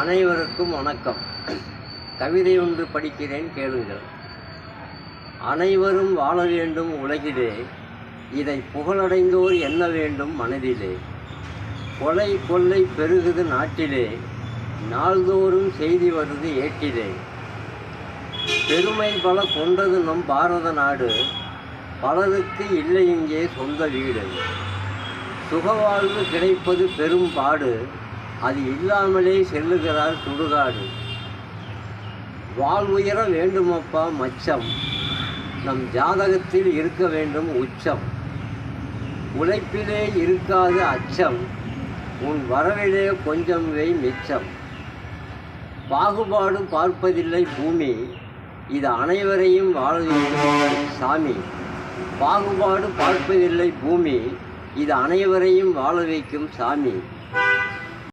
அனைவருக்கும் வணக்கம். கவிதை ஒன்று படிக்கிறேன், கேளுங்கள். அனைவரும் வாழ வேண்டும் உலகிலே, இதை புகழடைந்தோர் எண்ண வேண்டும் மனதிலே. கொலை கொள்ளை பெருகுது நாட்டிலே, நாள்தோறும் செய்தி வருது ஏட்டிலே. பெருமை பல கொண்டது நம் பாரத நாடு, பலருக்கு இல்லை இங்கே சொந்த வீடு. சுகவாழ்வு கிடைப்பது பெரும் பாடு, அது இல்லாமலே செல்லுகிறார் சுடுகாடு. வாழ்வுயர வேண்டுமப்பா மச்சம், நம் ஜாதகத்தில் இருக்க வேண்டும் உச்சம். உழைப்பிலே இருக்காது அச்சம், உன் வரவிலே கொஞ்சம் வை மிச்சம். பாகுபாடு பார்ப்பதில்லை பூமி, இது அனைவரையும் வாழ வைக்கும் சாமி. பாகுபாடு பார்ப்பதில்லை பூமி, இது அனைவரையும் வாழ வைக்கும் சாமி.